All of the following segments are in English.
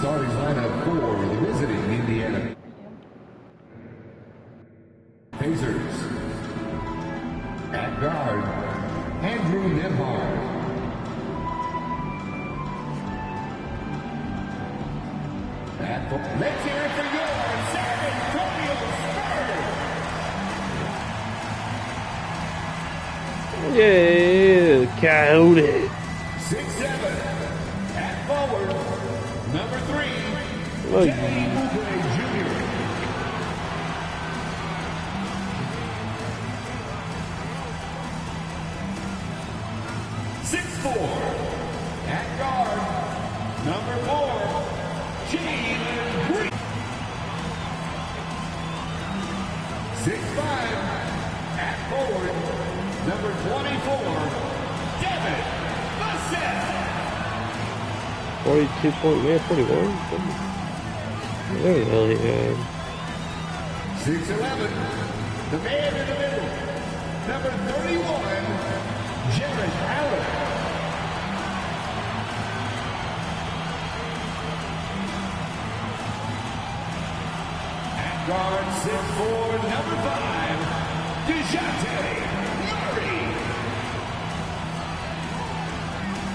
starting lineup for the visiting Indiana Pacers. At guard, Andrew Nembhard. Let's hear it for your San Antonio Spurs. Yeah, Coyote. 6'7". At forward, number 3, Look. Jay Oubre Jr. At guard, number 4, Jalen Green. 6'5". At forward, number 24, Devin Vassell. 42 point, yeah, 41. Very well, yeah. 6'11", the man in the middle, number 31, Jared Allen. At guard, 6'4", number 5, DeJounte Murray.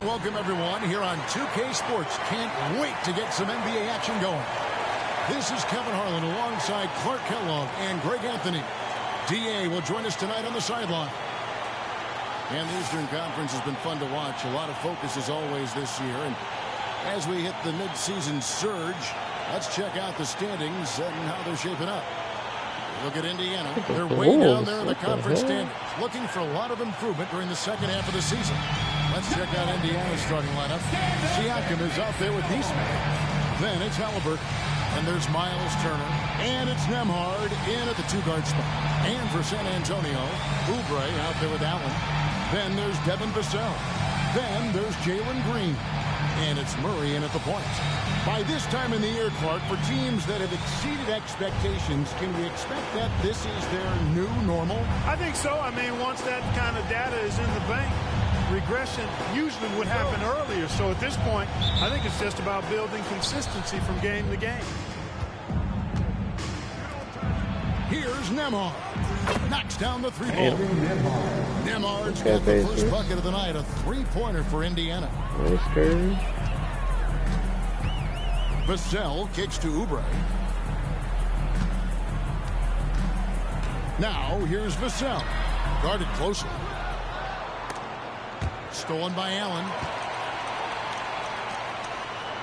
Welcome everyone here on 2K Sports. Can't wait to get some NBA action going. This is Kevin Harlan alongside Clark Kellogg and Greg Anthony. DA will join us tonight on the sideline. And the Eastern Conference has been fun to watch. A lot of focus as always this year. And as we hit the midseason surge, let's check out the standings and how they're shaping up. Look at Indiana. They're way down there in the conference standings, looking for a lot of improvement during the second half of the season. Let's check out Indiana's starting lineup. Siakam is out there with Neesmith. Then it's Halliburton. And there's Miles Turner. And it's Nembhard in at the 2-guard spot. And for San Antonio, Oubre out there with Allen. Then there's Devin Vassell. Then there's Jalen Green. And it's Murray in at the point. By this time in the year, Clark, for teams that have exceeded expectations, can we expect that this is their new normal? I think so. I mean, once that kind of data is in the bank, regression usually would happen earlier. So at this point, I think it's just about building consistency from game to game. Here's Nembhard. Knocks down the 3-ball. Nembhard's got the first bucket of the night, a 3-pointer for Indiana. Nice turn. Vassell kicks to Oubre. Now here's Vassell. Guarded closely. Stolen by Allen.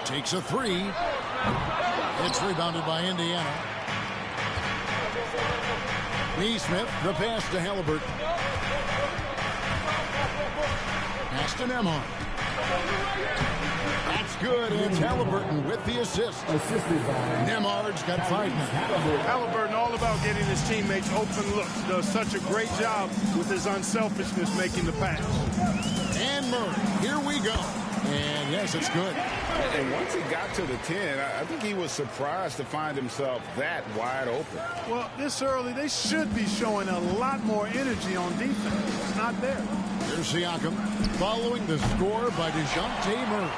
Takes a 3. It's rebounded by Indiana. Neesmith, the pass to Halliburton. Pass to Nembhard. That's good. It's Halliburton with the assist. Assisted by Nembhard's got 5 now. Halliburton all about getting his teammates open looks. Does such a great job with his unselfishness making the pass. And Murray, here we go. And yes, it's good. And once he got to the 10, I think he was surprised to find himself that wide open. Well, this early, they should be showing a lot more energy on defense. It's not there. There's Siakam following the score by DeJounte Murray.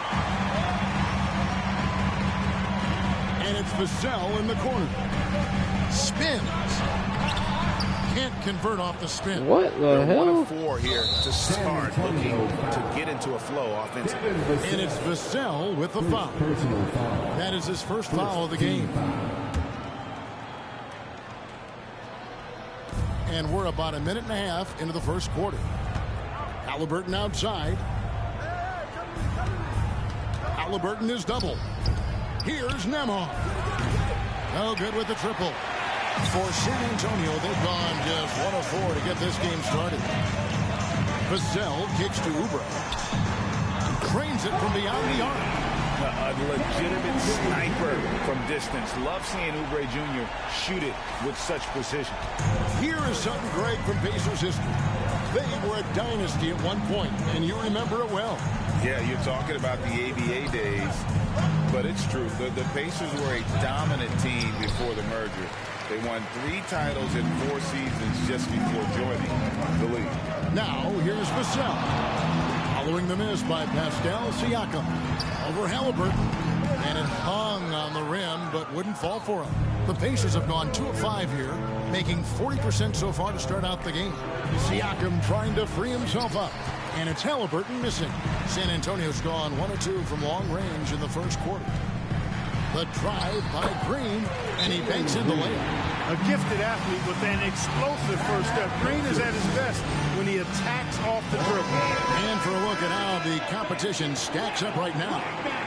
And it's Vassell in the corner. Spins. Can't convert off the spin. What the They're hell? 1 of 4 here to start, looking to get into a flow offensively. And it's Vassell with the foul. That is his first foul of the game. And we're about a minute and a half into the first quarter. Halliburton outside. Halliburton is double. Here's Nembhard. No good with the triple. For San Antonio, they've gone just 1 of 4 to get this game started. Vassell kicks to Oubre. Cranes it from beyond the arc. A legitimate sniper from distance. Love seeing Oubre Jr. shoot it with such precision. Here is something great from Pacers history. They were a dynasty at one point, and you remember it well. Yeah, you're talking about the ABA days, but it's true. The Pacers were a dominant team before the merger. They won 3 titles in 4 seasons just before joining the league. Now, here's Vassell. Following the miss by Pascal Siakam. Over Halliburton. And it hung on the rim, but wouldn't fall for him. The Pacers have gone 2 of 5 here, making 40% so far to start out the game. Siakam trying to free himself up. And it's Halliburton missing. San Antonio's gone 1 of 2 from long range in the first quarter. The drive by Green, and he banks in the layup. A gifted athlete with an explosive first step. Green is at his best when he attacks off the dribble. And for a look at how the competition stacks up right now.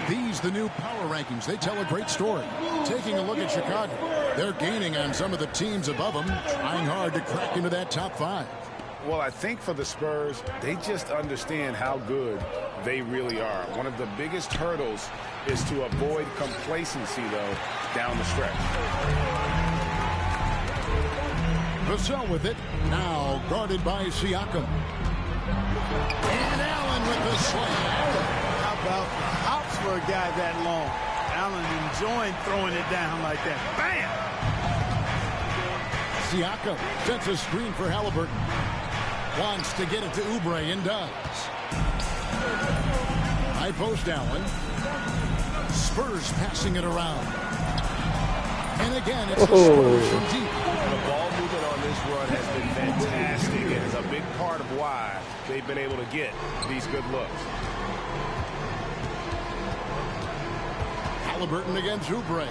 These, the new power rankings, they tell a great story. Taking a look at Chicago, they're gaining on some of the teams above them, trying hard to crack into that top 5. Well, I think for the Spurs, they just understand how good they really are. One of the biggest hurdles is to avoid complacency, though, down the stretch. Vassell with it, now guarded by Siakam. And Allen with the slam. How about the hops for a guy that long? Allen enjoying throwing it down like that. Bam! Siakam sets a screen for Halliburton. Wants to get it to Oubre and does. High post Allen. Spurs passing it around. And again, it's the Spurs from deep. The ball movement on this run has been fantastic and is a big part of why they've been able to get these good looks. Halliburton against Oubre.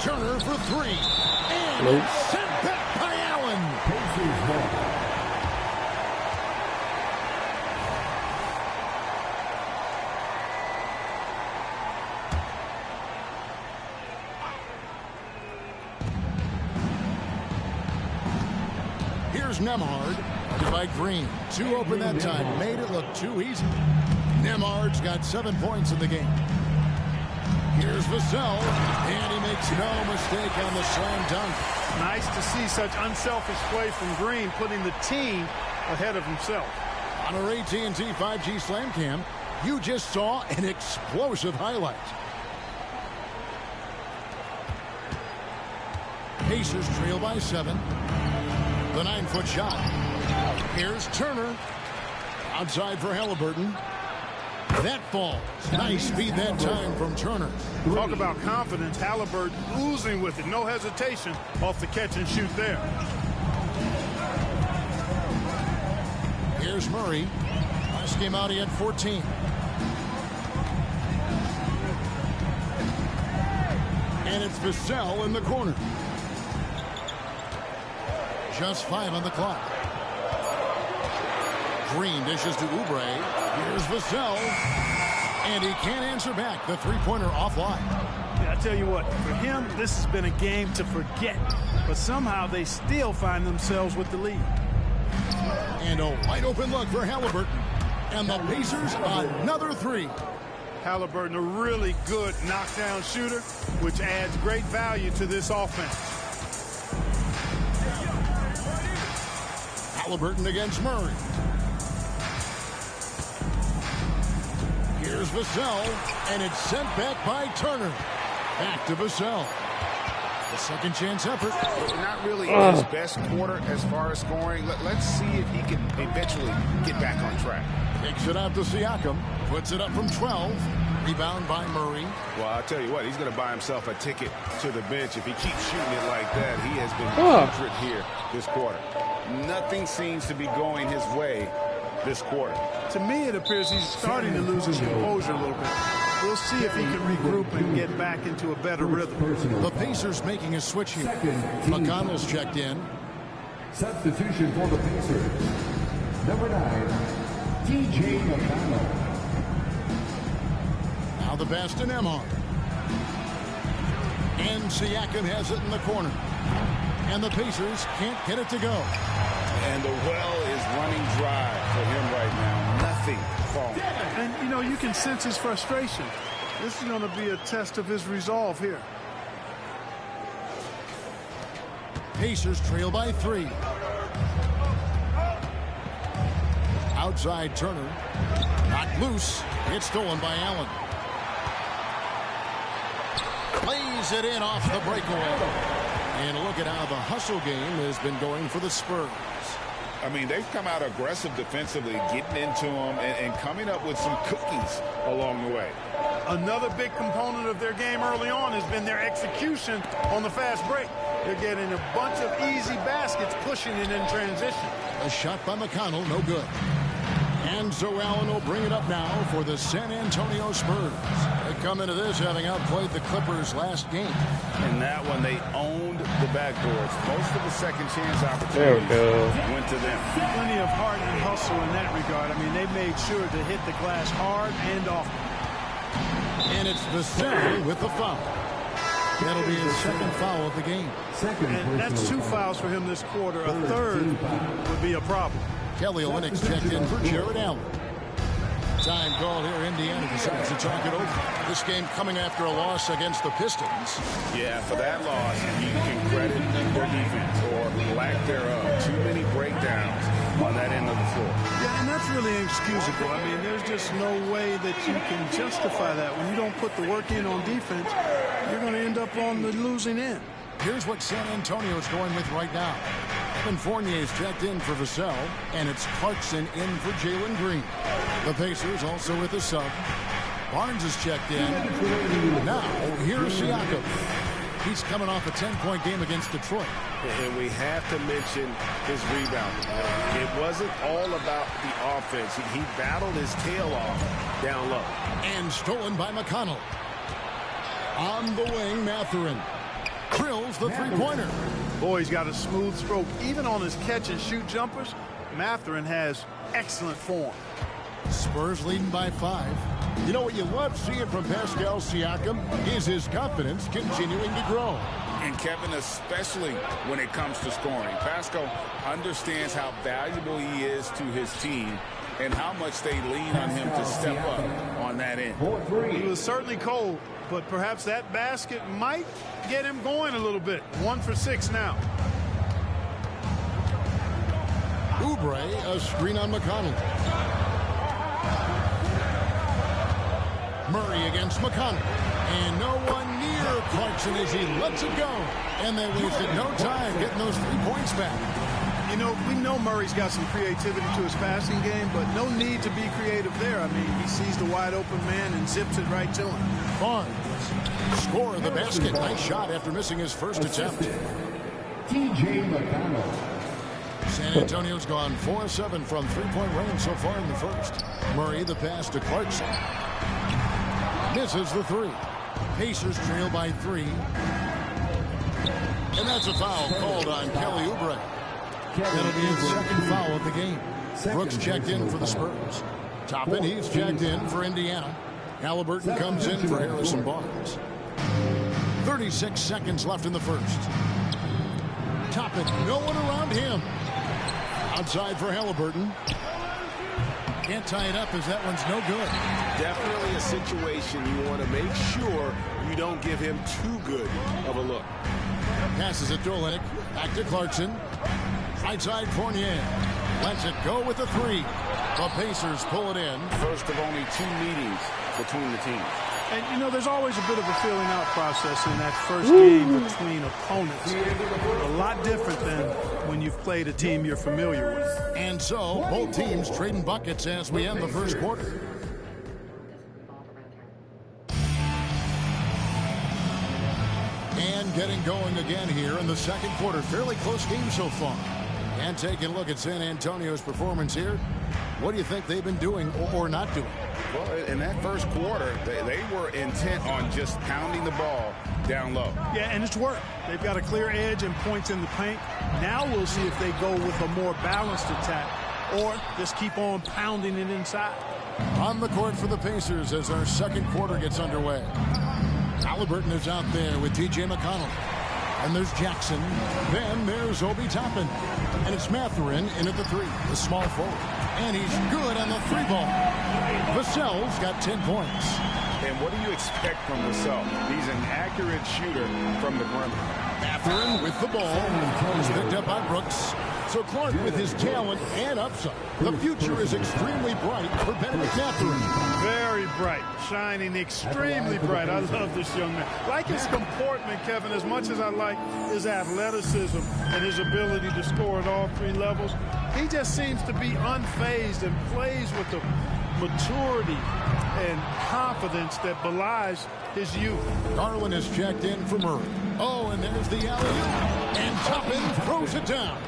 Turner for 3. And it's sent back by Allen. Here's Nembhard by Green. 2 open that time. Made it look too easy. Nembhard's got 7 points in the game. Here's Vassell, and he makes no mistake on the slam dunk. Nice to see such unselfish play from Green, putting the team ahead of himself. On our AT&T 5G Slam Cam, you just saw an explosive highlight. Pacers trail by 7. The 9-foot shot. Here's Turner. Outside for Halliburton. That falls. Nice speed that time from Turner. Talk about confidence. Halliburton oozing with it. No hesitation off the catch and shoot there. Here's Murray. Last game out, he had 14. And it's Vassell in the corner. Just 5 on the clock. Green dishes to Oubre. Here's Vassell. And he can't answer back. The three-pointer offline. Yeah, I tell you what, for him, this has been a game to forget. But somehow they still find themselves with the lead. And a wide-open look for Halliburton. And the Pacers another 3. Halliburton, a really good knockdown shooter, which adds great value to this offense. Halliburton against Murray. Here's Vassell, and it's sent back by Turner. Back to Vassell. The second chance effort. Not really his best quarter as far as scoring. Let's see if he can eventually get back on track. Takes it out to Siakam. Puts it up from 12. Rebound by Murray. Well, I'll tell you what, he's going to buy himself a ticket to the bench if he keeps shooting it like that. He has been putrid here this quarter. Nothing seems to be going his way this quarter. To me, it appears he's starting to lose his composure a little bit. We'll see if he can regroup and get back into a better rhythm. The Pacers making a switch here. McConnell's checked in. Substitution for the Pacers. Number 9, DJ McConnell. Now the pass to Nembhard. And Siakam has it in the corner. And the Pacers can't get it to go. And the well is running dry for him right now. Nothing falling. And, you know, you can sense his frustration. This is going to be a test of his resolve here. Pacers trail by 3. Outside Turner. Knocked loose. It's stolen by Allen. Plays it in off the breakaway. And look at how the hustle game has been going for the Spurs. I mean, they've come out aggressive defensively, getting into them and coming up with some cookies along the way. Another big component of their game early on has been their execution on the fast break. They're getting a bunch of easy baskets, pushing it in transition. A shot by McConnell, no good. And so Allen will bring it up now for the San Antonio Spurs. They come into this having outplayed the Clippers last game. In that one, they owned the backboards. Most of the second chance opportunities went to them. Plenty of heart and hustle in that regard. I mean, they made sure to hit the glass hard and often. And it's Vassell with the foul. That'll be his second foul of the game. And that's 2 fouls for him this quarter. A third would be a problem. Kelly Olynyk's checked in for Jared Allen. Time called here. Indiana decides to talk it over. This game coming after a loss against the Pistons. Yeah, for that loss, you can credit their defense or lack thereof. Too many breakdowns on that end of the floor. Yeah, and that's really inexcusable. I mean, there's just no way that you can justify that. When you don't put the work in on defense, you're going to end up on the losing end. Here's what San Antonio's going with right now. Evan Fournier's checked in for Vassell, and it's Clarkson in for Jalen Green. The Pacers also with a sub. Barnes is checked in. Now, here's Siakam. He's coming off a 10-point game against Detroit. And we have to mention his rebounding. It wasn't all about the offense. He battled his tail off down low. And stolen by McConnell. On the wing, Mathurin drills the three-pointer. Boy, he's got a smooth stroke. Even on his catch-and-shoot jumpers, Mathurin has excellent form. Spurs leading by 5. You know what you love seeing from Pascal Siakam is his confidence continuing to grow. And Kevin, especially when it comes to scoring. Pascal understands how valuable he is to his team and how much they lean on him to step up on that end. He was certainly cold, but perhaps that basket might get him going a little bit. 1 for 6 now. Oubre, a screen on McConnell. Murray against McConnell. And no one near Clarkson as he lets it go. And they wasted no time getting those 3 points back. You know, we know Murray's got some creativity to his passing game, but no need to be creative there. I mean, he sees the wide open man and zips it right to him. Barnes, score of the basket. Nice shot after missing his first attempt. T.J. McConnell. San Antonio's gone 4-7 from three-point range so far in the first. Murray, the pass to Clarkson. Misses the 3. Pacers trail by 3. And that's a foul called on Kelly Oubre. That'll be his second foul of the game. Brooks checked in for the Spurs. Toppin, he's checked in for Indiana. Halliburton comes in for Harrison Barnes. 36 seconds left in the first. Toppin, no one around him. Outside for Halliburton. Can't tie it up as that one's no good. Definitely a situation you want to make sure you don't give him too good of a look. Passes it to Oleynik. Back to Clarkson. Right side Fournier. Lets it go with the 3. The Pacers pull it in. First of only 2 meetings between the teams. And, you know, there's always a bit of a feeling out process in that first game between opponents. A lot different than when you've played a team you're familiar with. And so, both teams trading buckets as we end the first quarter. And getting going again here in the second quarter. Fairly close game so far. And taking a look at San Antonio's performance here. What do you think they've been doing or not doing? Well, in that first quarter, they were intent on just pounding the ball down low. Yeah, and it's worked. They've got a clear edge and points in the paint. Now we'll see if they go with a more balanced attack or just keep on pounding it inside. On the court for the Pacers as our second quarter gets underway. Halliburton is out there with T.J. McConnell. And there's Jackson. Then there's Obi Toppin. And it's Mathurin in at the 3, the small forward. And he's good on the 3 ball. Vassell's got 10 points. And what do you expect from Vassell? He's an accurate shooter from the perimeter. Mathurin with the ball. He's picked up by Brooks. So Clark, with his talent and upside, the future is extremely bright for Benedict Mathurin. Very bright, shining extremely bright. I love this young man. Like his comportment, Kevin, as much as I like his athleticism and his ability to score at all three levels, he just seems to be unfazed and plays with the maturity and confidence that belies his youth. Garland is checked in for Murray. Oh, and there's the alley-oop. And Toppin throws it down.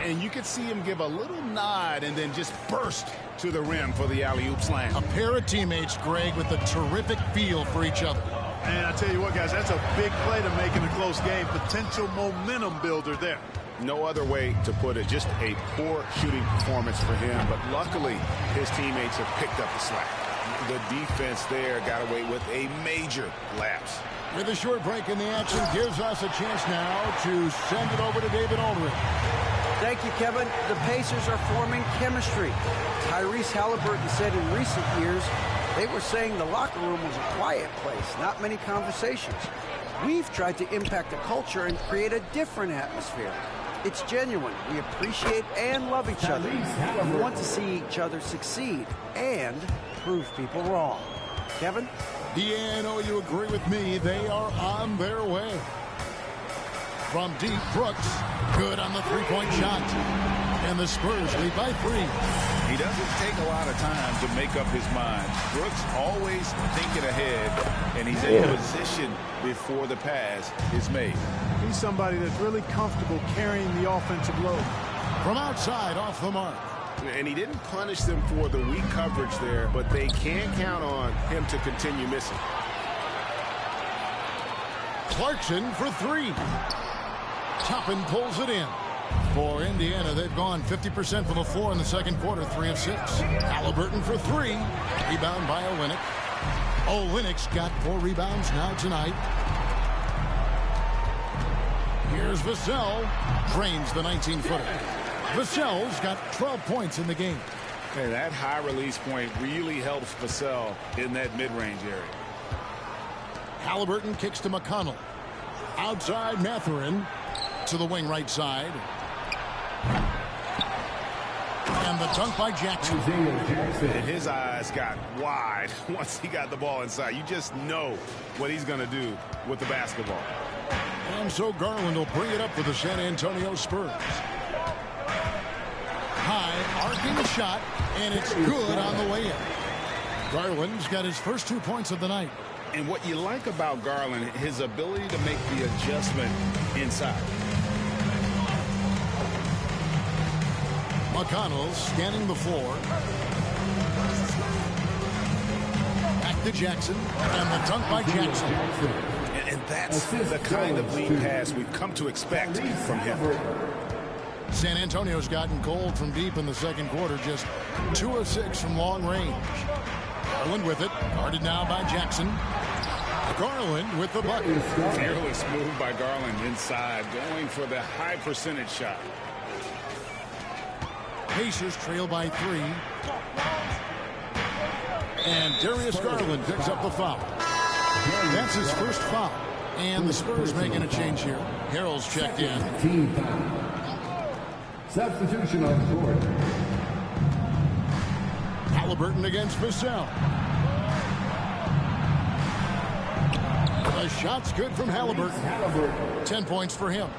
And you could see him give a little nod and then just burst to the rim for the alley-oop slam. A pair of teammates, Greg, with a terrific feel for each other. And I tell you what, guys, that's a big play to make in a close game. Potential momentum builder there. No other way to put it. Just a poor shooting performance for him. But luckily, his teammates have picked up the slack. The defense there got away with a major lapse. With a short break in the action, gives us a chance now to send it over to David Aldridge. Thank you, Kevin. The Pacers are forming chemistry. Tyrese Halliburton said in recent years they were saying the locker room was a quiet place, not many conversations. We've tried to impact the culture and create a different atmosphere. It's genuine. We appreciate and love each other. We want to see each other succeed and prove people wrong. Kevin? Yeah, I know you agree with me. They are on their way. From deep, Brooks. Good on the three-point shot. And the Spurs lead by 3. He doesn't take a lot of time to make up his mind. Brooks always thinking ahead, and he's in position before the pass is made. He's somebody that's really comfortable carrying the offensive load. From outside, off the mark. And he didn't punish them for the weak coverage there, but they can count on him to continue missing. Clarkson for 3. Toppin pulls it in. For Indiana, they've gone 50% from the floor in the second quarter, 3 of 6. Halliburton for 3. Rebound by Olynyk. Olynyk's got 4 rebounds now tonight. Here's Vassell. Drains the 19-footer. Vassell's got 12 points in the game. And that high release point really helps Vassell in that mid-range area. Halliburton kicks to McConnell. Outside Mathurin to the wing right side. And the dunk by Jackson. And his eyes got wide once he got the ball inside. You just know what he's going to do with the basketball. And so Garland will bring it up for the San Antonio Spurs. High, arcing shot, and it's good on the way in. Garland's got his first 2 points of the night. And what you like about Garland, his ability to make the adjustment inside. McConnell scanning the floor. Back to Jackson, and the dunk by Jackson. And that's the kind of lead pass we've come to expect from him. San Antonio's gotten cold from deep in the second quarter, just 2 of 6 from long range. Garland with it, guarded now by Jackson. Garland with the bucket. Fearless move by Garland inside, going for the high percentage shot. Pacers trail by 3. And Darius Garland picks up the foul. That's his first foul. And the Spurs making a change here. Harrell's checked in. Team foul. Substitution on the court. Halliburton against Vassell. The shot's good from Halliburton. 10 points for him.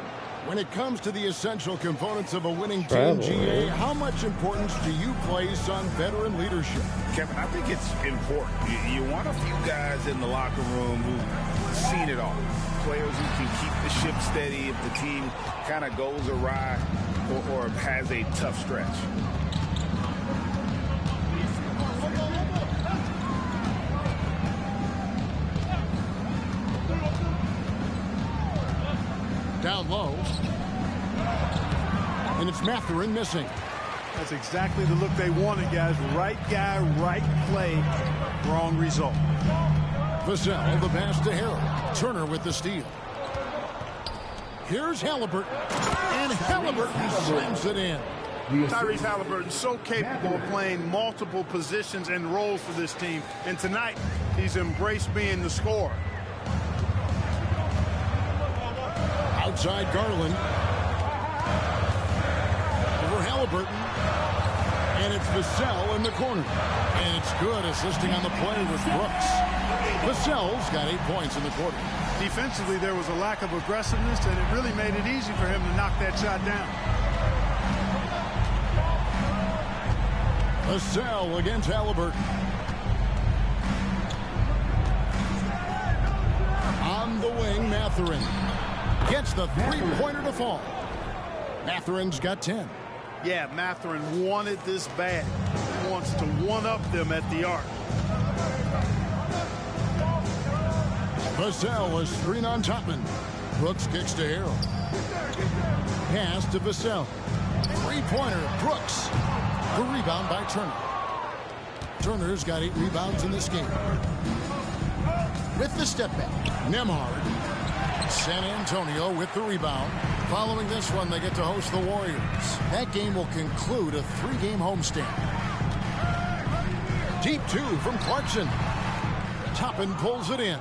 When it comes to the essential components of a winning team, GA, how much importance do you place on veteran leadership? Kevin, I think it's important. You want a few guys in the locker room who've seen it all. Players who can keep the ship steady if the team kind of goes awry or has a tough stretch. Down low. And it's Mathurin missing. That's exactly the look they wanted, guys. Right guy, right play, wrong result. Vassell, the pass to Harrell. Turner with the steal. Here's Halliburton. And Halliburton slams it in. Tyrese Halliburton so capable of playing multiple positions and roles for this team. And tonight, he's embraced being the scorer. Outside Garland. Halliburton. And it's Vassell in the corner. And it's good, assisting on the play with Brooks. Vassell's got 8 points in the quarter. Defensively, there was a lack of aggressiveness, and it really made it easy for him to knock that shot down. Vassell against Halliburton. On the wing, Mathurin gets the three-pointer to fall. Mathurin's got 10. Yeah, Mathurin wanted this bad. He wants to one-up them at the arc. Vassell is screen on Topman. Brooks kicks to Harrell. Pass to Vassell. Three-pointer, Brooks. The rebound by Turner. Turner's got 8 rebounds in this game. With the step back, Nembhard. San Antonio with the rebound. Following this one, they get to host the Warriors. That game will conclude a 3-game homestand. Deep 2 from Clarkson. Toppin pulls it in.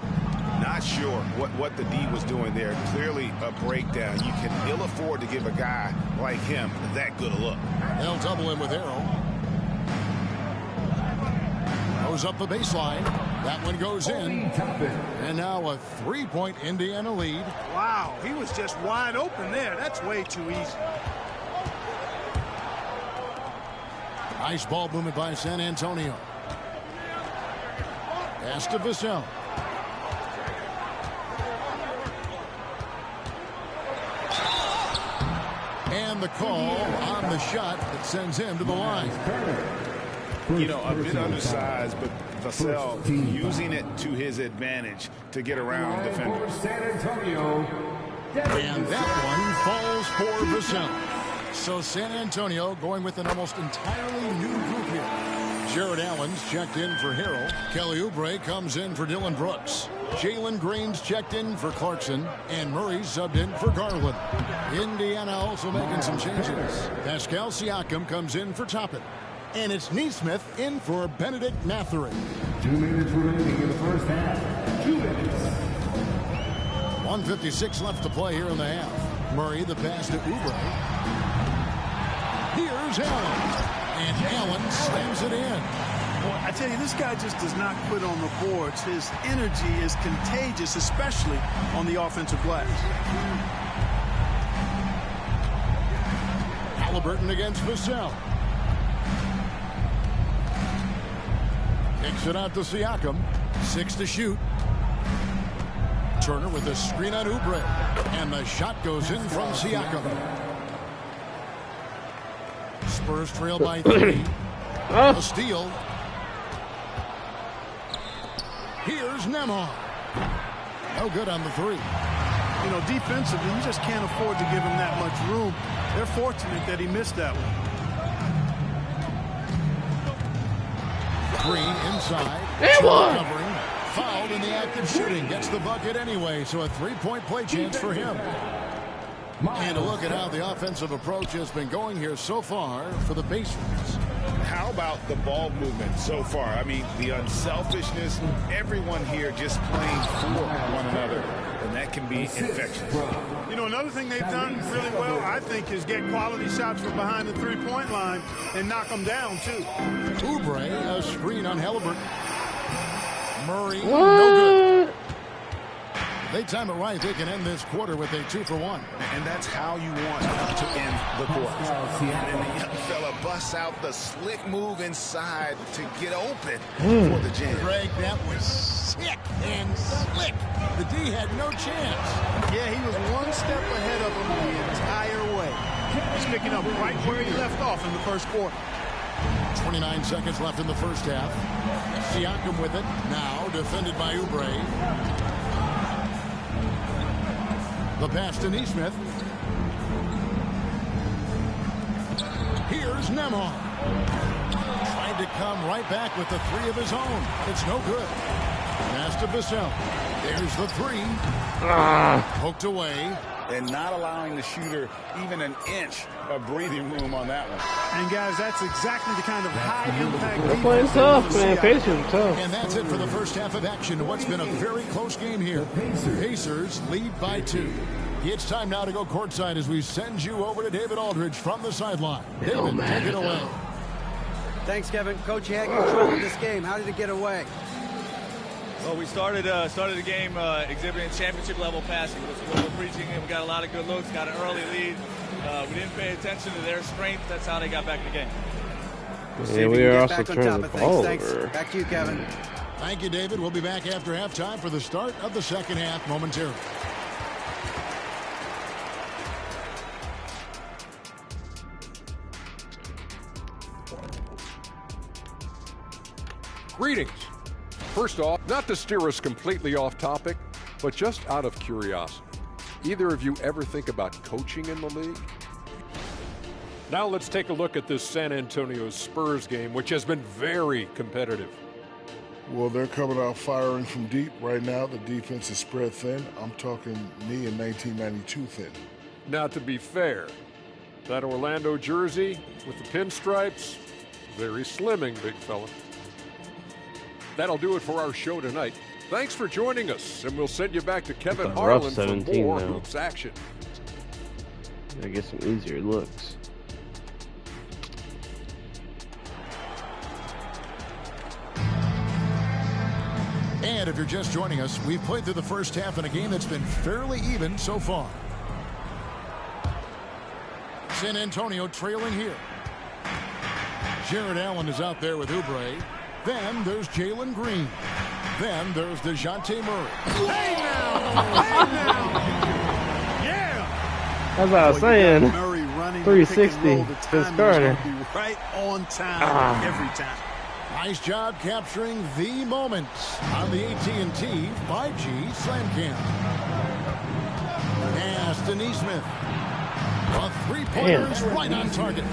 Not sure what the D was doing there. Clearly a breakdown. You can ill afford to give a guy like him that good a look. They'll double him with Arrow. Goes up the baseline. That one goes in. And now a 3-point Indiana lead. Wow, he was just wide open there. That's way too easy. Nice ball movement by San Antonio. Pass to Vassell. And the call on the shot that sends him to the line. You know, a bit undersized, but Vassell using it to his advantage to get around defenders. And that one falls for Vassell. So San Antonio going with an almost entirely new group here. Jared Allen's checked in for Harrell. Kelly Oubre comes in for Dylan Brooks. Jalen Green's checked in for Clarkson. And Murray's subbed in for Garland. Indiana also making some changes. Pascal Siakam comes in for Toppin. And it's Neesmith in for Benedict Mathurin. 2 minutes remaining in the first half. 2 minutes. 1:56 left to play here in the half. Murray the pass to Oubre. Here's Allen. And Allen slams it in. Well, I tell you, this guy just does not quit on the boards. His energy is contagious, especially on the offensive glass. Halliburton against Vassell. Kicks it out to Siakam. 6 to shoot. Turner with a screen on Oubre. And the shot goes in from Siakam. Spurs trail by 3. A steal. Here's Nembhard. No good on the 3. You know, defensively, you just can't afford to give him that much room. They're fortunate that he missed that one. Green inside. Covering. Fouled in the act of shooting. Gets the bucket anyway, so a 3-point play chance for him. And a look at how the offensive approach has been going here so far for the Pacers. How about the ball movement so far? I mean, the unselfishness, everyone here just playing for one another, and that can be infectious. You know, another thing they've done really well, I think, is get quality shots from behind the three-point line and knock them down, too. Oubre, a screen on Halliburton. Murray, no good. They time it right. They can end this quarter with a 2-for-1. And that's how you want to end the quarter. And the young fella busts out the slick move inside to get open for the jam. Greg, that was sick and slick. The D had no chance. Yeah, he was one step ahead of him the entire way. He's picking up right where he left off in the first quarter. 29 seconds left in the first half. Siakam with it. Now defended by Oubre. The pass to Neesmith. Here's Nembhard. Tried to come right back with the 3 of his own. It's no good. Pass to Vassell. There's the 3. Poked away. And not allowing the shooter even an inch of breathing room on that one. And, guys, that's exactly the kind of high-impact They're playing tough, man. Pacers tough. And that's it for the first half of action. What's been a very close game here. Pacers lead by 2. It's time now to go courtside as we send you over to David Aldridge from the sideline. David, take it away. Thanks, Kevin. Coach, you had control of this game. How did it get away? Well, we started the game exhibiting championship-level passing. That's what we're preaching, and we got a lot of good looks, got an early lead. We didn't pay attention to their strength. That's how they got back in the game. Yeah, we are also back on turning top the of ball things. Thanks. over. Back to you, Kevin. Thank you, David. We'll be back after halftime for the start of the second half momentarily. Greetings. First off, not to steer us completely off topic, but just out of curiosity. Either of you ever think about coaching in the league? Now let's take a look at this San Antonio Spurs game, which has been very competitive. Well, they're coming out firing from deep right now. The defense is spread thin. I'm talking me in 1992 thin. Now, to be fair, that Orlando jersey with the pinstripes, very slimming, big fella. That'll do it for our show tonight. Thanks for joining us, and we'll send you back to Kevin It's a rough Harlan for 17 more now. hoops action. Gotta get some easier looks. And if you're just joining us, we've played through the first half in a game that's been fairly even so far. San Antonio trailing here. Jared Allen is out there with Oubre. Then there's Jalen Green. Then there's DeJounte Murray. Hey now! Hey now! Yeah! That's what I was saying. Murray running 360 the pick and roll, the Vince timing is Carter. gonna be right on time every time. Nice job capturing the moments on the AT&T 5G Slam Cam. Pass to Neesmith. A three-pointer is right on target.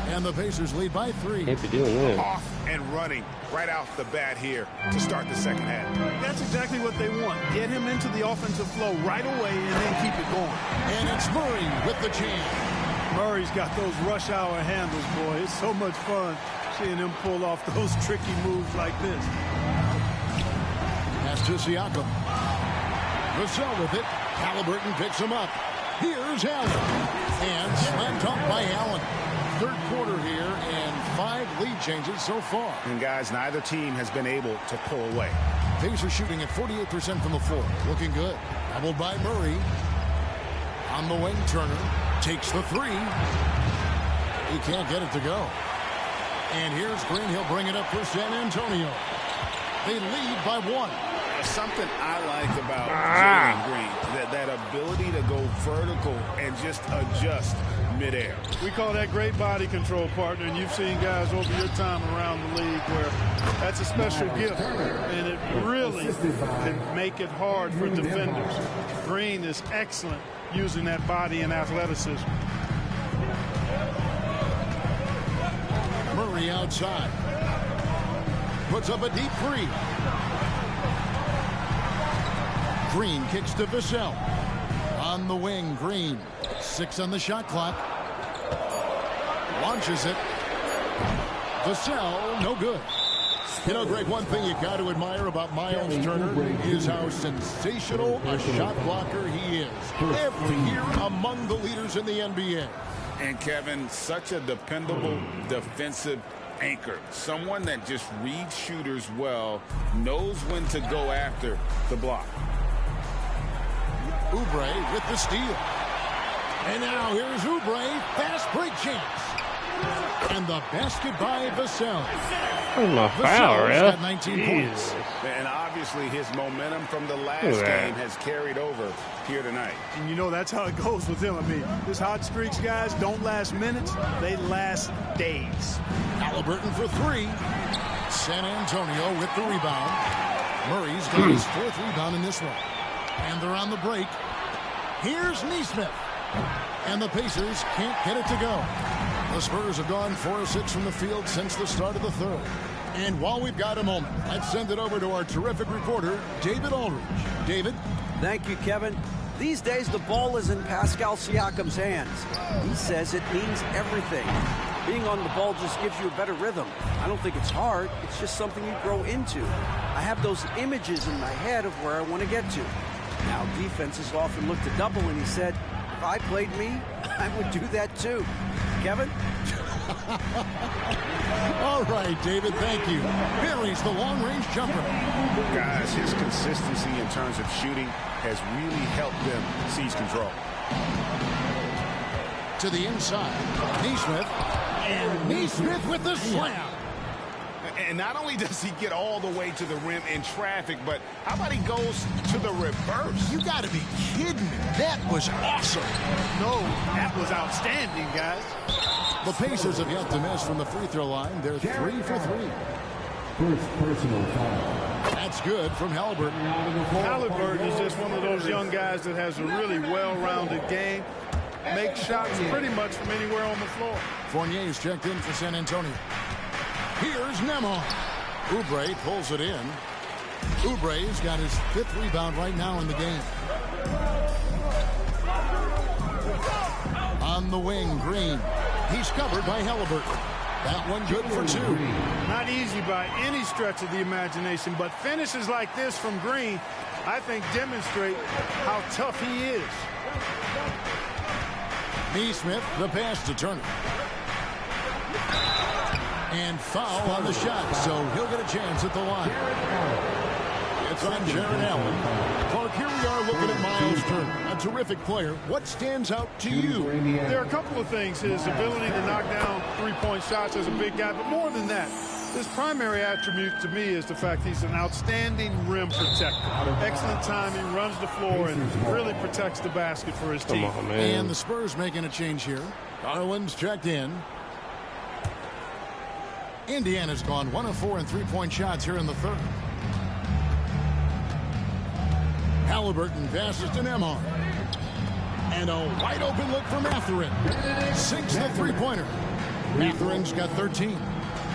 And the Pacers lead by 3. Can't be doing that. Off and running right off the bat here to start the second half. That's exactly what they want. Get him into the offensive flow right away and then keep it going. And it's Murray with the jam. Murray's got those rush hour handles, boy. It's so much fun seeing him pull off those tricky moves like this. Pass to Siakam. Vassell with it. Halliburton picks him up. Here's Allen. And slam dunk by Allen. Third quarter here and 5 lead changes so far. And guys, neither team has been able to pull away. Pacers shooting at 48% from the floor. Looking good. Doubled by Murray. On the wing, Turner takes the 3. He can't get it to go. And here's Green. He'll bring it up for San Antonio. They lead by 1. Something I like about Jalen Green, that ability to go vertical and just adjust midair. We call that great body control, partner, and you've seen guys over your time around the league where that's a special gift, and it really can make it hard for defenders. Green is excellent using that body and athleticism. Murray outside. Puts up a deep 3. Green kicks to Vassell. On the wing, Green. 6 on the shot clock. Launches it. Vassell, no good. You know, Greg, one thing you got to admire about Miles Turner is how sensational a shot blocker he is. Every year among the leaders in the NBA. And Kevin, such a dependable defensive anchor. Someone that just reads shooters well, knows when to go after the block. Oubre with the steal. And now here's Oubre. Fast break chance. And the basket by Vassell. That's my foul, Vassell's ref. got 19 points. And obviously his momentum from the last Look at that. game has carried over here tonight. And you know that's how it goes with him. I mean, his hot streaks, guys, don't last minutes. They last days. Halliburton for 3. San Antonio with the rebound. Murray's got his 4th rebound in this one. And they're on the break. Here's Neesmith. And the Pacers can't get it to go. The Spurs have gone 4 of 6 from the field since the start of the third. And while we've got a moment, let's send it over to our terrific reporter, David Aldridge. David? Thank you, Kevin. These days, the ball is in Pascal Siakam's hands. He says it means everything. Being on the ball just gives you a better rhythm. I don't think it's hard. It's just something you grow into. I have those images in my head of where I want to get to. Now defenses often look to double, and he said, if I played me, I would do that too. Kevin? All right, David, thank you. Buries the long-range jumper. Guys, his consistency in terms of shooting has really helped them seize control. To the inside, Neesmith. And Neesmith with the slam. And not only does he get all the way to the rim in traffic, but how about he goes to the reverse? You got to be kidding me. That was awesome. No, that was outstanding, guys. The Pacers have yet to miss from the free throw line. They're 3 for 3. First personal foul. That's good from Halliburton. Halliburton is just one of those young guys that has a really well-rounded game. Makes shots pretty much from anywhere on the floor. Fournier's checked in for San Antonio. Here's Nembhard. Oubre pulls it in. Oubre's got his 5th rebound right now in the game. On the wing, Green. He's covered by Halliburton. That one good for 2. Not easy by any stretch of the imagination, but finishes like this from Green, I think, demonstrate how tough he is. Neesmith, the pass to Turner. And foul on the shot, so he'll get a chance at the line. It's on Jared Allen. Clark, here we are looking at Miles Turner, a terrific player. What stands out to you? There are a couple of things. His ability to knock down three-point shots as a big guy, but more than that, his primary attribute to me is the fact he's an outstanding rim protector. Excellent timing, runs the floor, and really protects the basket for his team. Come on, man. And the Spurs making a change here. Garland's checked in. Indiana's gone 1 of 4 in three-point shots here in the 3rd. Halliburton passes to Nembhard. And a wide-open look for Mathurin. Sinks the three-pointer. Mathurin's got 13.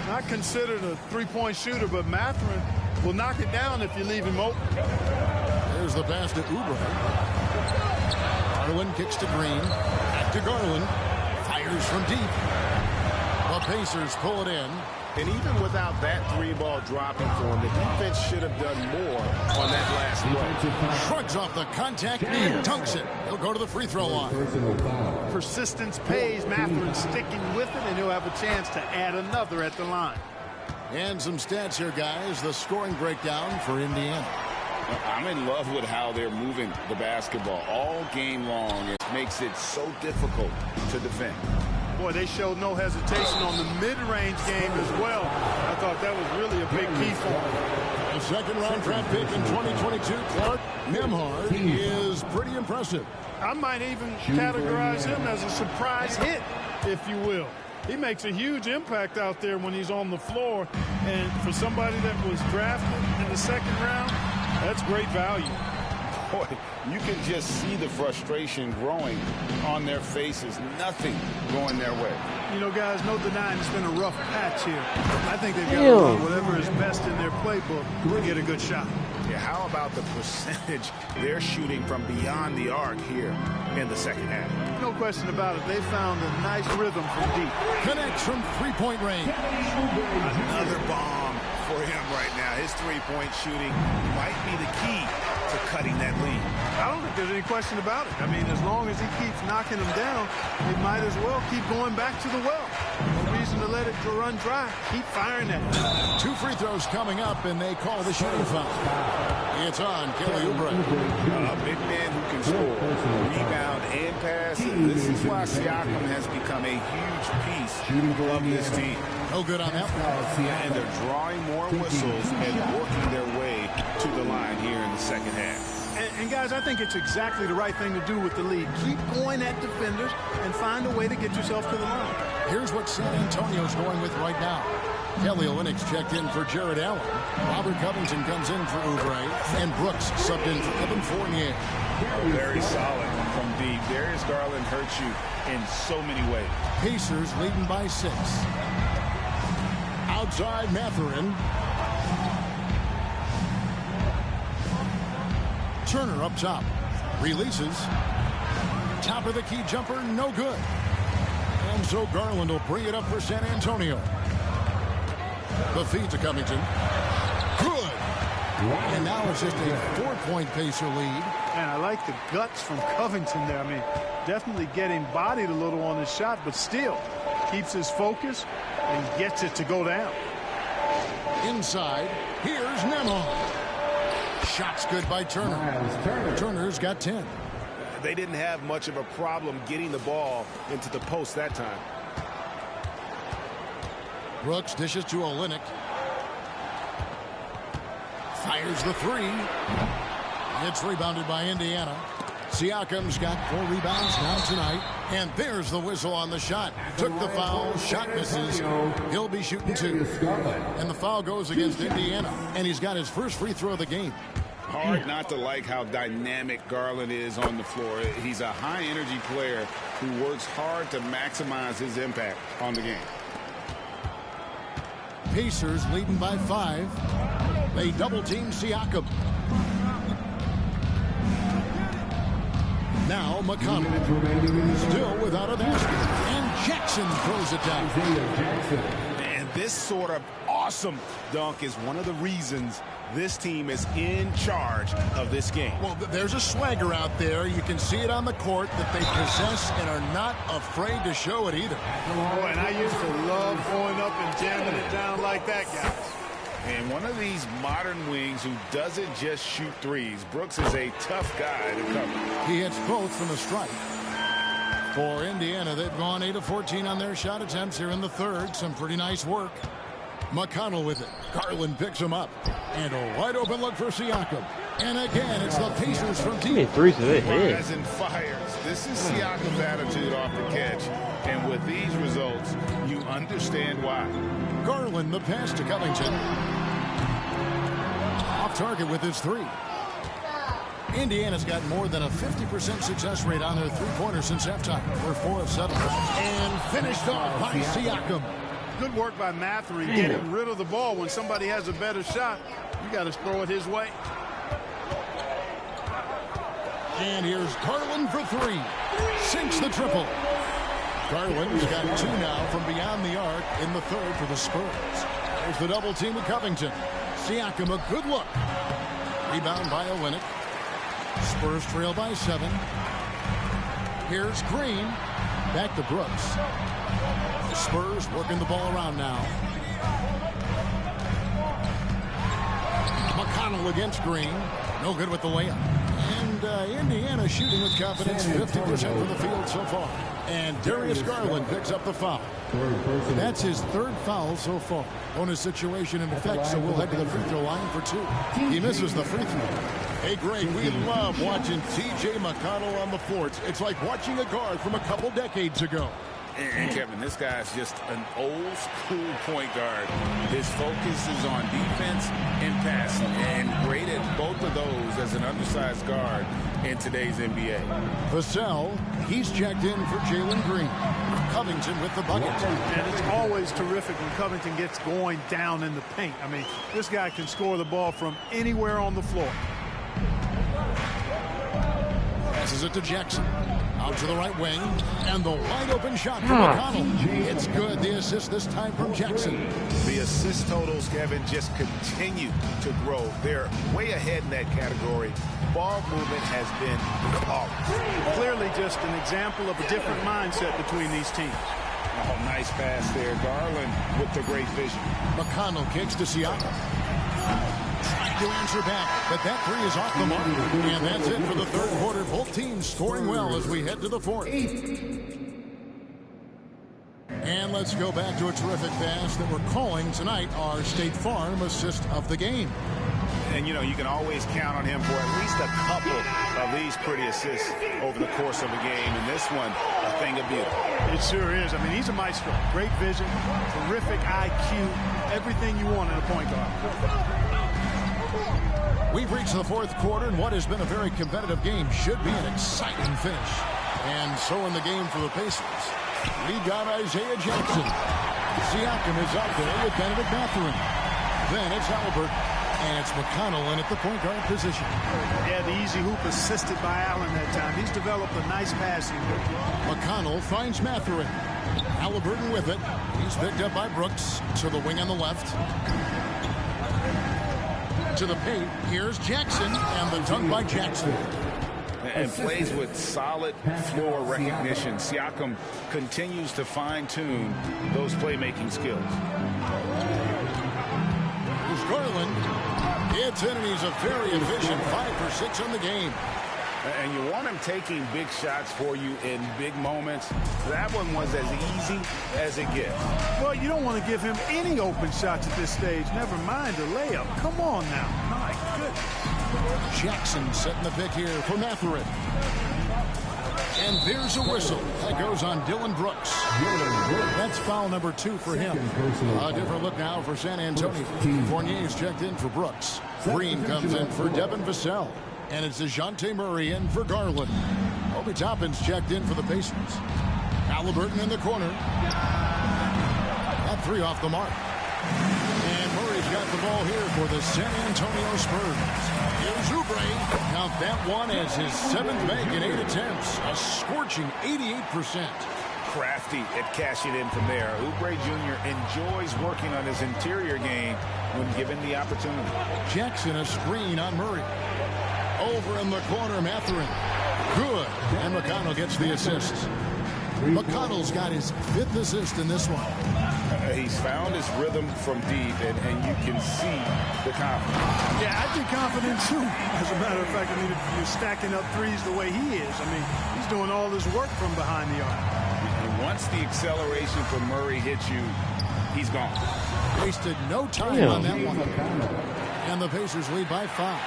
Not considered a three-point shooter, but Mathurin will knock it down if you leave him open. There's the pass to Oubre. Garland kicks to Green. Back to Garland. Fires from deep. The Pacers pull it in. And even without that 3-ball dropping for him, the defense should have done more on that last play. Shrugs off the contact and dunks it. He'll go to the free throw line. Persistence pays. Mathurin sticking with it, and he'll have a chance to add another at the line. And some stats here, guys. The scoring breakdown for Indiana. I'm in love with how they're moving the basketball all game long. It makes it so difficult to defend. Boy, they showed no hesitation on the mid-range game as well. I thought that was really a big key for them. A second-round draft pick in 2022, Clark Nembhard is pretty impressive. I might even categorize him as a surprise hit, if you will. He makes a huge impact out there when he's on the floor. And for somebody that was drafted in the 2nd round, that's great value. Boy, you can just see the frustration growing on their faces. Nothing going their way. You know, guys, no denying it's been a rough patch here. I think they've got to run whatever is best in their playbook to get a good shot. Yeah, how about the percentage they're shooting from beyond the arc here in the 2nd half? No question about it. They found a nice rhythm from deep. Connects from three-point range. Another bomb for him right now. His three-point shooting might be the key to cutting that lead. I don't think there's any question about it. I mean, as long as he keeps knocking them down, they might as well keep going back to the well. No reason to let it run dry. Keep firing that. 2 free throws coming up, and they call the shooting foul. It's on Kelly Oubre. A big man who can score, rebound, and pass. And this is why Siakam has become a huge piece of this team. No good on that one. And they're drawing more whistles and working their way to the line here in the 2nd half. And guys, I think it's exactly the right thing to do with the lead. Keep going at defenders and find a way to get yourself to the line. Here's what San Antonio's going with right now. Kelly Olynyk's checked in for Jared Allen. Robert Covington comes in for Oubre. And Brooks subbed in for Evan Fournier. Very solid from deep. Darius Garland hurts you in so many ways. Pacers leading by 6. Outside Mathurin. Turner up top. Releases. Top of the key jumper, no good. And so Garland will bring it up for San Antonio. The feed to Covington. Good. And now it's just a 4-point Pacer lead. And I like the guts from Covington there. I mean, definitely getting bodied a little on his shot, but still keeps his focus and gets it to go down. Inside, here's Nemo. Shot's good by Turner. Turner's got 10. They didn't have much of a problem getting the ball into the post that time. Brooks dishes to Olynyk. Fires the three. It's rebounded by Indiana. Siakam's got 4 rebounds now tonight. And there's the whistle on the shot. Took the foul. Shot misses. He'll be shooting 2. And the foul goes against Indiana. And he's got his first free throw of the game. Hard not to like how dynamic Garland is on the floor. He's a high-energy player who works hard to maximize his impact on the game. Pacers leading by 5. They double-team Siakam. Now McConnell. Still without a basket. And Jackson throws it down. And this sort of awesome dunk is one of the reasons this team is in charge of this game. Well, there's a swagger out there. You can see it on the court that they possess and are not afraid to show it either. Oh, and I used to love going up and jamming it down like that, guys. And one of these modern wings who doesn't just shoot threes. Brooks is a tough guy to cover. He hits both from the strike. For Indiana, they've gone 8 of 14 on their shot attempts here in the third. Some pretty nice work. McConnell with it. Garland picks him up. And a wide open look for Siakam. And again, it's the Pacers from deep. Threes of it hit. Fires and fires. This is Siakam's attitude off the catch. And with these results, you understand why. Garland, the pass to Covington. Off target with his 3. Indiana's got more than a 50% success rate on their three-pointers since halftime. They're 4 of 7. And finished off by Siakam. Good work by Mathurin getting rid of the ball. When somebody has a better shot, you got to throw it his way. And here's Garland for 3. Sinks the triple. Garland's got 2 now from beyond the arc in the third for the Spurs. There's the double team of Covington. Siakam, a good look. Rebound by Olynyk. Spurs trail by 7. Here's Green. Back to Brooks. The Spurs working the ball around now. McConnell against Green. No good with the layup. And Indiana shooting with confidence, 50% from the field so far. And Darius Garland picks up the foul. That's his 3rd foul so far. Bonus situation in effect, so we'll head to the free throw line for 2. He misses the free throw. Hey, Greg, we love watching T.J. McConnell on the floor. It's like watching a guard from a couple decades ago. And Kevin, this guy's just an old school point guard. His focus is on defense and passing, and great at both of those as an undersized guard in today's NBA. Vassell, he's checked in for Jalen Green. Covington with the bucket. And it's always terrific when Covington gets going down in the paint. I mean, this guy can score the ball from anywhere on the floor. Passes it to Jackson. Out to the right wing. And the wide open shot from McConnell. It's good. The assist this time from Jackson. The assist totals, Kevin, just continue to grow. They're way ahead in that category. Ball movement has been flawless. Clearly just an example of a different mindset between these teams. Oh, nice pass there. Garland with the great vision. McConnell kicks to Siakam. Trying to answer back, but that 3 is off the mark. And that's it for the third quarter. Both teams scoring well as we head to the fourth. And let's go back to a terrific pass that we're calling tonight our State Farm assist of the game. And, you know, you can always count on him for at least a couple of these pretty assists over the course of a game. And this one, a thing of beauty. It sure is. I mean, he's a maestro. Great vision, terrific IQ, everything you want in a point guard. We've reached the fourth quarter, and what has been a very competitive game should be an exciting finish. And so in the game for the Pacers, we got Isaiah Jackson. Siakam is out there with Benedict Mathurin. Then it's Albert, and it's McConnell in at the point guard position. Yeah, the easy hoop assisted by Allen that time. He's developed a nice passing hoop. McConnell finds Mathurin. Halliburton with it. He's picked up by Brooks to the wing on the left. into the paint. Here's Jackson, and the dunk by Jackson. And plays with solid floor recognition. Siakam continues to fine-tune those playmaking skills. Here's Garland. Gets in, and he's a very efficient 5 for 6 on the game. And you want him taking big shots for you in big moments. That one was as easy as it gets. Well, you don't want to give him any open shots at this stage. Never mind a layup. Come on now. My goodness. Jackson setting the pick here for Mathurin. And there's a whistle. That goes on Dylan Brooks. That's foul number 2 for him. A different look now for San Antonio. Fournier's checked in for Brooks. Green comes in for Devin Vassell. And it's DeJounte Murray in for Garland. Obi Toppin's checked in for the Pacers. Halliburton in the corner. That 3 off the mark. And Murray's got the ball here for the San Antonio Spurs. Here's Oubre. Count that one as his 7th bank in 8 attempts. A scorching 88%. Crafty at cashing in from there. Oubre Jr. enjoys working on his interior game when given the opportunity. Jackson a screen on Murray. Over in the corner, Mathurin. Good. And McConnell gets the assist. McConnell's got his 5th assist in this one. He's found his rhythm from deep, and you can see the confidence. Yeah, I'd be confident too. As a matter of fact, I mean, if you're stacking up threes the way he is, I mean, he's doing all this work from behind the arc. And once the acceleration from Murray hits you, he's gone. Wasted no time on that one. And the Pacers lead by 5.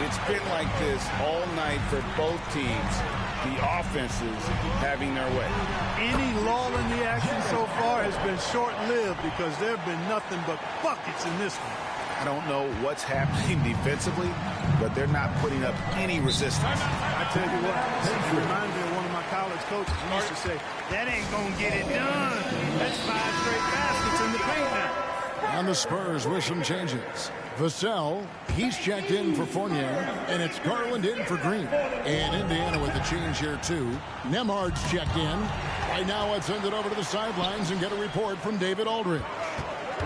It's been like this all night for both teams. The offenses having their way. Any lull in the action so far has been short-lived because there have been nothing but buckets in this one. I don't know what's happening defensively, but they're not putting up any resistance. I tell you what, it reminds me of one of my college coaches who used to say, that ain't going to get it done. That's 5 straight baskets in the paint now. And the Spurs with some changes. Vassell, he's checked in for Fournier, and it's Garland in for Green. And Indiana with the change here, too. Nemhard's checked in. Right now, let's send it over to the sidelines and get a report from David Aldridge.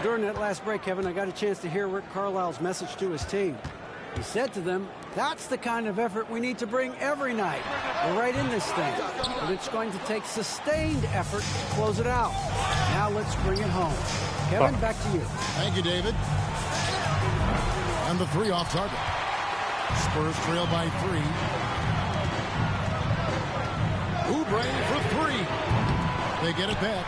During that last break, Kevin, I got a chance to hear Rick Carlisle's message to his team. He said to them, that's the kind of effort we need to bring every night. We're right in this thing, but it's going to take sustained effort to close it out. Now let's bring it home. Kevin, back to you. Thank you, David. And the 3 off target. Spurs trail by 3. Oubre for 3. They get it back.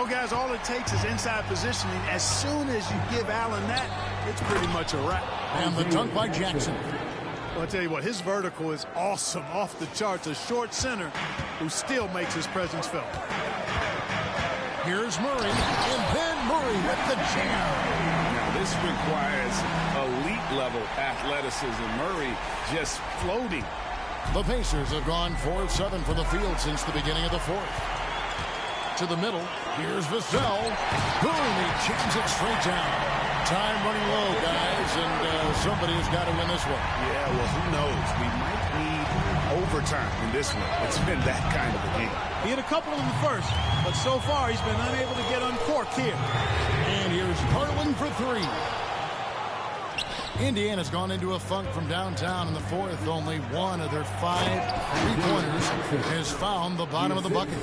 Guys, all it takes is inside positioning. As soon as you give Allen that, it's pretty much a wrap. And the dunk by Jackson. Well, I'll tell you what, his vertical is awesome, off the charts. A short center who still makes his presence felt. Here's Murray, and then Murray with the jam. Now, this requires elite-level athleticism. Murray just floating. The Pacers have gone 4 of 7 from the field since the beginning of the 4th. To the middle, here's Vassell. Boom, he jams it straight down. Time running low, guys, and somebody has got to win this one. Yeah, well, who knows? We might need overtime in this one. It's been that kind of a game. He had a couple in the first, but so far he's been unable to get uncorked here. And here's Garland for 3. Indiana's gone into a funk from downtown in the 4th. Only one of their 5 3-pointers has found the bottom of the bucket.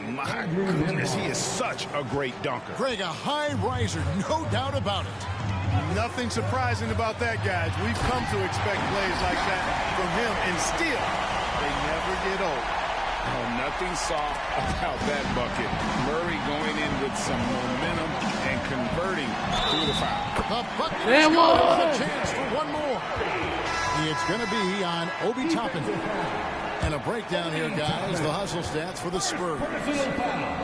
My goodness, he is such a great dunker. Greg, a high riser, no doubt about it. Nothing surprising about that, guys. We've come to expect plays like that from him, and still, they never get old. Oh, nothing soft about that bucket. Murray going in with some momentum and converting through the foul. The bucket has a chance for one more. It's going to be on Obi Toppin. And a breakdown here, guys. The hustle stats for the Spurs.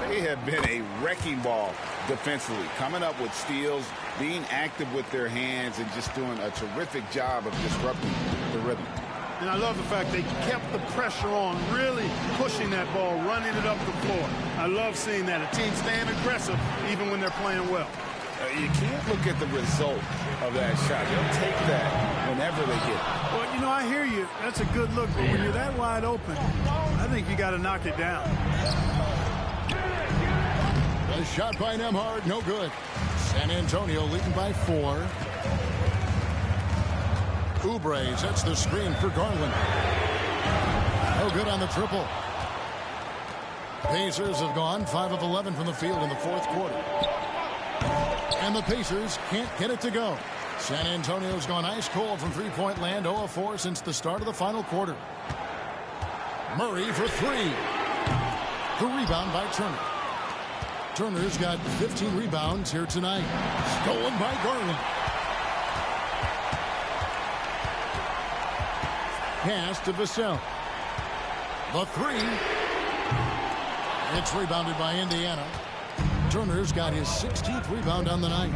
They have been a wrecking ball defensively, coming up with steals, being active with their hands, and just doing a terrific job of disrupting the rhythm. And I love the fact they kept the pressure on, really pushing that ball, running it up the floor. I love seeing that. A team staying aggressive even when they're playing well. You can't look at the result of that shot. They'll take that whenever they get it. Well, you know, I hear you. That's a good look, but when you're that wide open, I think you got to knock it down. shot by Nembhard, no good. San Antonio leading by 4. Oubre sets the screen for Garland. No good on the triple. Pacers have gone 5 of 11 from the field in the fourth quarter. And the Pacers can't get it to go. San Antonio's gone ice cold from three-point land, 0 of 4 since the start of the final quarter. Murray for 3. The rebound by Turner. Turner's got 15 rebounds here tonight. Stolen by Garland. Pass to Vassell. The 3. It's rebounded by Indiana. Turner's got his 16th rebound on the night.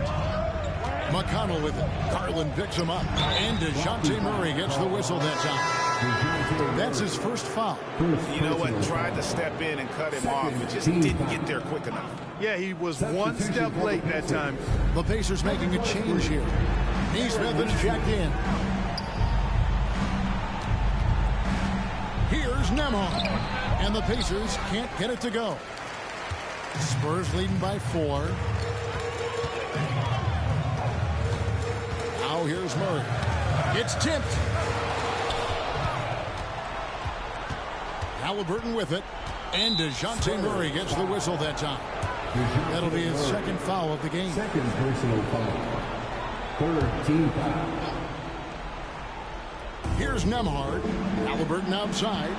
McConnell with it. Garland picks him up. And DeJounte Murray gets the whistle that time. That's his first foul. You know what? Tried to step in and cut him off, but just didn't get there quick enough. Yeah, he was one step late that time. The Pacers making a change here. Neesmith is checked in. Here's Nembhard. And the Pacers can't get it to go. Spurs leading by 4. Now here's Murray. It's tipped. Halliburton with it. And DeJounte Murray gets the whistle that time. That'll be his second foul of the game. Second personal foul. Third team foul. Here's Nembhard. Halliburton outside.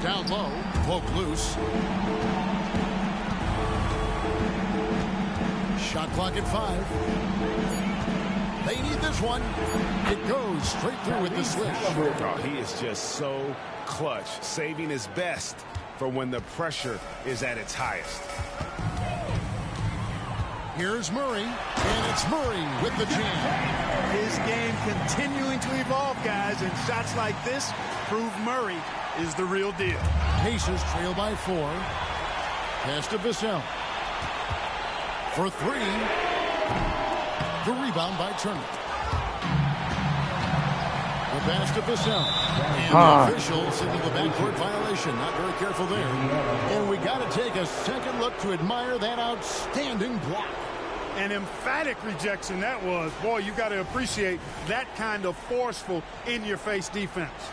Down low. Poke loose. Shot clock at 5. They need this one. It goes straight through with the switch. Oh, he is just so clutch, saving his best for when the pressure is at its highest. Here's Murray, and it's Murray with the jam. His game continuing to evolve, guys, and shots like this prove Murray is the real deal. Pacers trail by 4. Pass to Vassell. For 3. The rebound by Turner. The pass to Vassell. And the official signaled the backcourt violation. Not very careful there. And we got to take a second look to admire that outstanding block. An emphatic rejection that was. Boy, you got to appreciate that kind of forceful, in-your-face defense.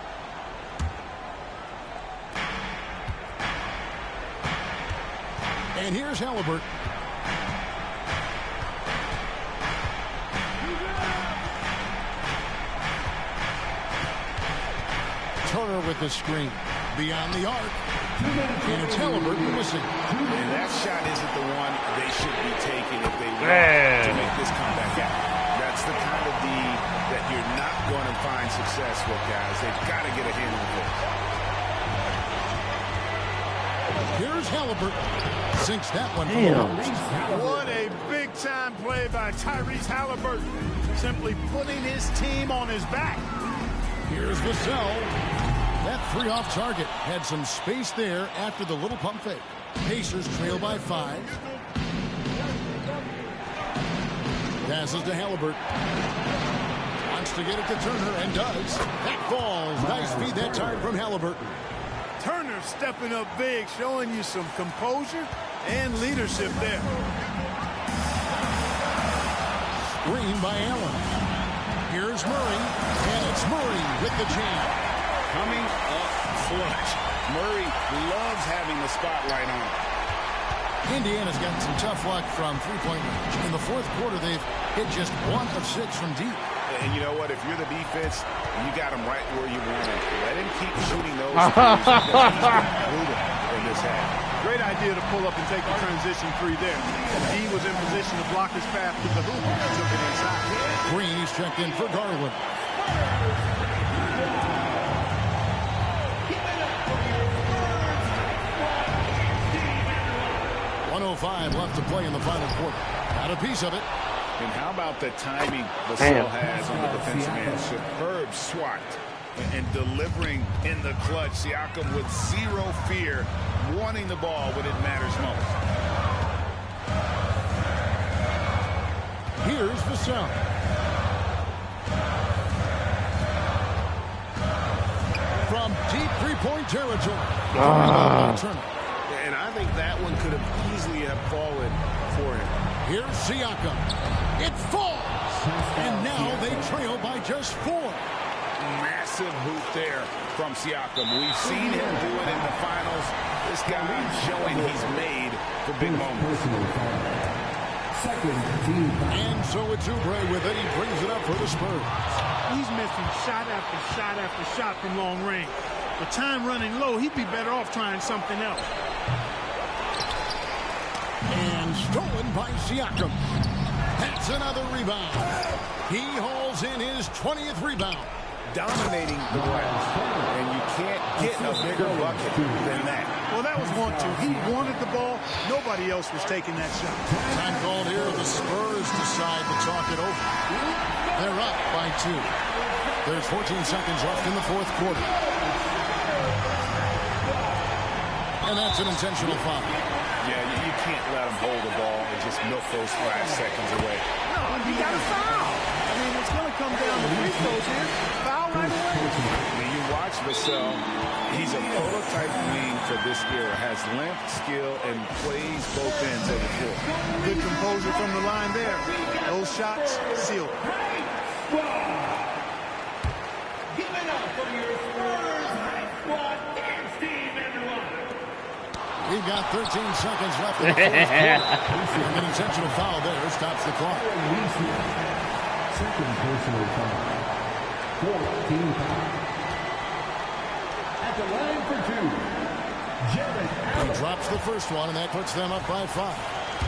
And here's Halliburton. Turner with the screen. Beyond the arc. And it's Halliburton missing. And that shot isn't the one they should be taking if they want to make this comeback out. That's the kind of D that you're not going to find success with, guys. They've got to get a handle of it. Here's Halliburton. Sinks that one. What a big-time play by Tyrese Halliburton. Simply putting his team on his back. Here's Vassell. That 3 off target. Had some space there after the little pump fake. Pacers trail by 5. Passes to Halliburton. Wants to get it to Turner and does. That falls. Nice feed that time from Halliburton. Turner stepping up big, showing you some composure and leadership there. Screen by Allen. Here's Murray, and it's Murray with the jam. Coming up clutch. Murray loves having the spotlight on him. Indiana's gotten some tough luck from three-point range. In the fourth quarter, they've hit just 1 of 6 from deep. And you know what? If you're the defense, you got him right where you want him. Let him keep shooting those threes because he's been brutal in this half. Great idea to pull up and take the transition 3 there. He was in position to block his path to the hoop and took it inside. Green is checked in for Garland. .105 left to play in the final quarter. Got a piece of it. And how about the timing Vassell has on the defensive end? Superb swat and delivering in the clutch. Siakam with 0 fear, wanting the ball when it matters most. Here's Vassell. From deep three-point territory. Rebound by Turner. And I think that one could have easily have fallen for him. Here's Siakam. It falls. And now they trail by just 4. Massive hoop there from Siakam. We've seen him do it in the finals. This guy showing he's made for big moments. And so it's Oubre with it. He brings it up for the Spurs. He's missing shot after shot after shot from long range. With time running low, he'd be better off trying something else. And stolen by Siakam. That's another rebound. He hauls in his 20th rebound. Dominating the glass. And you can't get a bigger bucket than that. Well, that was 1-2. He wanted the ball. Nobody else was taking that shot. Time called here. The Spurs decide to talk it over. They're up by 2. There's 14 seconds left in the fourth quarter. And that's an intentional foul. Yeah, you can't let him hold the ball and just milk those last seconds away. No, he got a foul. I mean, it's going to come down to free throws here. Foul right away. When you watch Vassell, he's a prototype wing for this era. Has length, skill, and plays both ends of the floor. Good composure from the line there. Those shots sealed. Give it up for your Spurs High Squad dance team, everyone. We've got 13 seconds left in the fourth quarter. An intentional foul there stops the clock. Second personal foul. 14 foul. At the line for 2. He drops the first one, and that puts them up by 5.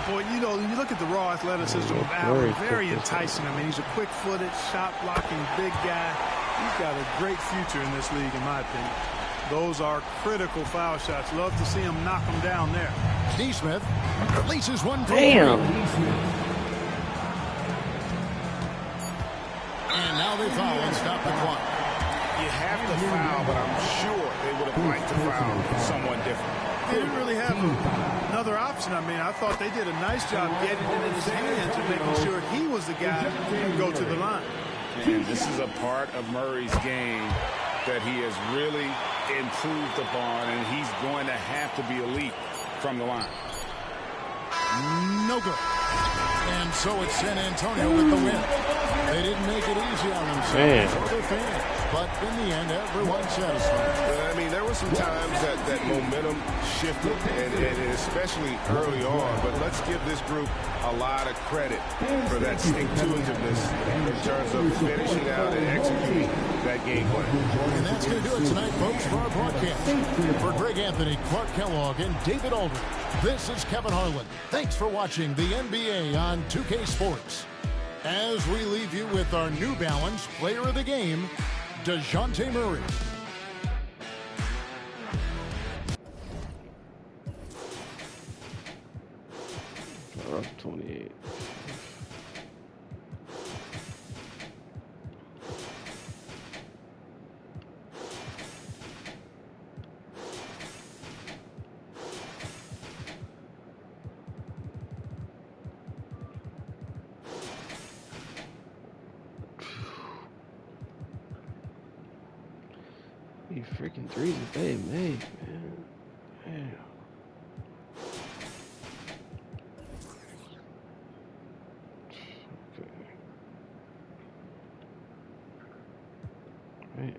Boy, you know, when you look at the raw athleticism of Allen, very enticing. I mean, he's a quick-footed, shot-blocking big guy. He's got a great future in this league, in my opinion. Those are critical foul shots. Love to see him knock them down there. Neesmith releases one. Damn. And now they foul and stop the clock. You have to foul, but I'm sure they would have liked to foul someone different. They didn't really have another option. I mean, I thought they did a nice job getting it in his hands and making sure he was the guy who could go to the line. And this is a part of Murray's game that he has really improved upon, and he's going to have to be elite from the line. No good. And so it's San Antonio with the win. They didn't make it easy on themselves or their fans. But in the end, everyone's satisfied. I mean, there were some times that momentum shifted, and especially early on. But let's give this group a lot of credit for that stick-to-itiveness in terms of finishing out and executing that game plan. And that's going to do it tonight, folks, for our broadcast. For Greg Anthony, Clark Kellogg, and David Aldridge, this is Kevin Harlan. Thanks for watching the NBA on 2K Sports. As we leave you with our New Balance Player of the Game, DeJounte Murray. Up 28. These freaking threes that they made, man. Damn. Okay. Right.